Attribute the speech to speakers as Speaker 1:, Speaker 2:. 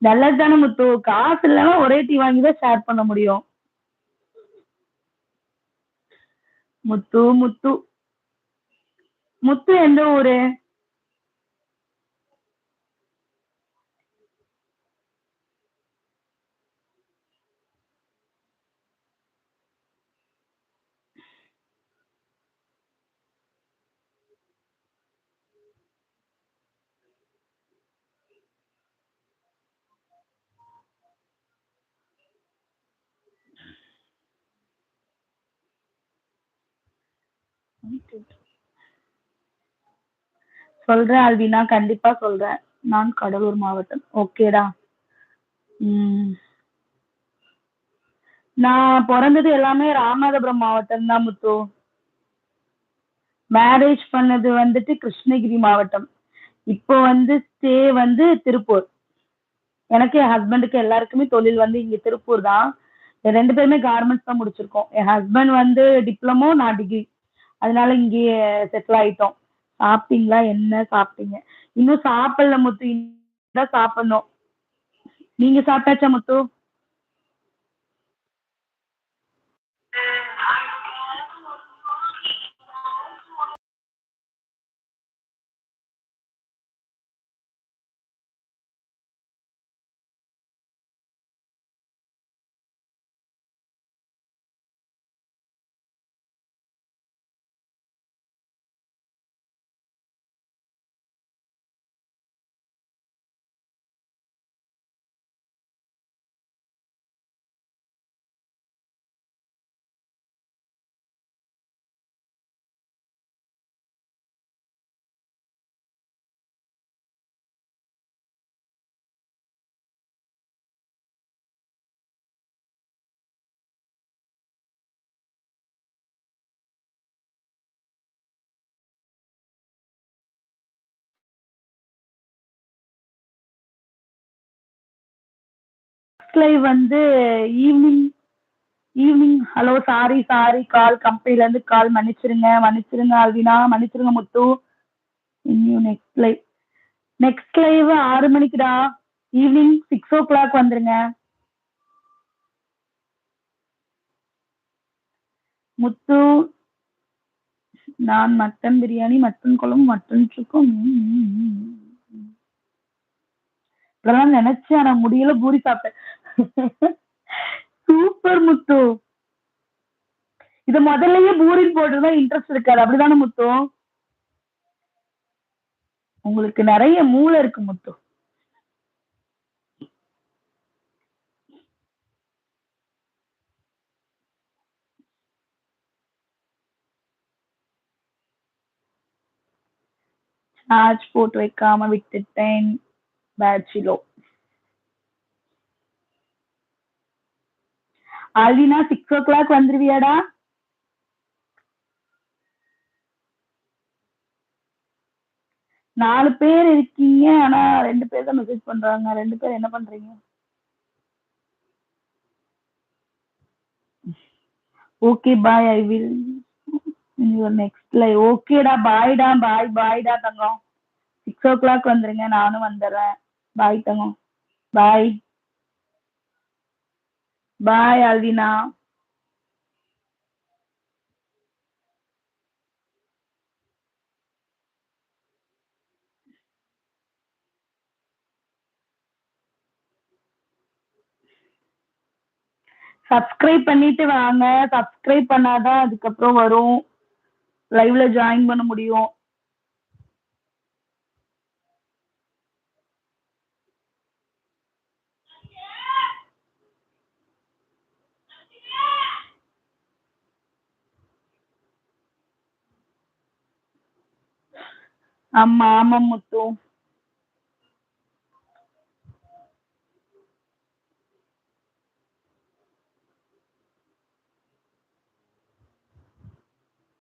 Speaker 1: நல்லது தானே முத்து. காசு இல்லன்னா ஒரே டீ வாங்கி தான் ஷேர் பண்ண முடியும். முத்து முத்து முத்து எந்த ஊரு? சொல்றேன் அல்வினா, கண்டிப்பா சொல்றேன். நான் கடலூர் மாவட்டம். ஓகேடா. ம். நான் பொறந்தது எல்லாமே ராமநாதபுரம் மாவட்டம் தான் முத்து. மேரேஜ் பண்ணது வந்துட்டு கிருஷ்ணகிரி மாவட்டம். இப்போ வந்து ஸ்டே வந்து திருப்பூர். எனக்கு என் ஹஸ்பண்டுக்கு எல்லாருக்குமே தொழில் வந்து இங்க திருப்பூர் தான். 2 பேருமே கார்மெண்ட்ஸ் தான் முடிச்சிருக்கோம். என் ஹஸ்பண்ட் வந்து டிப்ளமோ, நான் டிகிரி. அதனால இங்கேயே செட்டில் ஆயிட்டோம். சாப்பிட்டீங்களா? என்ன சாப்பிட்டீங்க? இன்னும் சாப்பிடல முத்து. இனிதான் சாப்பிடணும். நீங்க சாப்பிட்டாச்சா முத்து? லைவ் வந்து evening evening. Hello, sorry sorry, call கம்பெனில இருந்து கால். மன்னிச்சிருங்க மன்னிச்சிருங்க அல்வினா, மன்னிச்சிருங்க முத்து. இன்னும் நெக்ஸ்ட் லைவ் 6 மணிக்குடா. ஈவினிங் 6 o'clock வந்துருங்க முத்து. நான் மட்டன் பிரியாணி, மட்டன் குழம்பு, மட்டன் சுக்கம். இதெல்லாம் நினைச்சேன், ஆனா முடியல. பூரி சாப்பிட்டேன். சூப்பர் முத்து. இது முதல்லயே பூரின்னு போட்டுதான் இன்ட்ரெஸ்ட் இருக்காது. அப்படிதானே முத்து? உங்களுக்கு நிறைய மூளை இருக்கு முத்து. சார்ஜ் போட்டு வைக்காம விட்டுட்டேன். பேட்சிலோ. ஆல்வினா 6 o'clock வந்துருவியாடா? 4 பேர் இருக்கீங்க. ஆனா 2 பேர் தான் மெசேஜ் பண்றாங்க. 2 பேர் என்ன பண்றீங்க? Okay bye. I will your next live. ஓகேடா, பாய்டா. பாய்டா தங்கம். 6 o'clock வந்துருங்க. நானும் வந்துடுறேன். பாய் தங்கம். பாய். பாய் ஆல்வினா. சப்ஸ்கிரைப் பண்ணிட்டு வாங்க. சப்ஸ்கிரைப் பண்ணாதான் அதுக்கப்புறம் வரும். லைவ்ல ஜாயின் பண்ண முடியும். ஆமா ஆமா முத்து.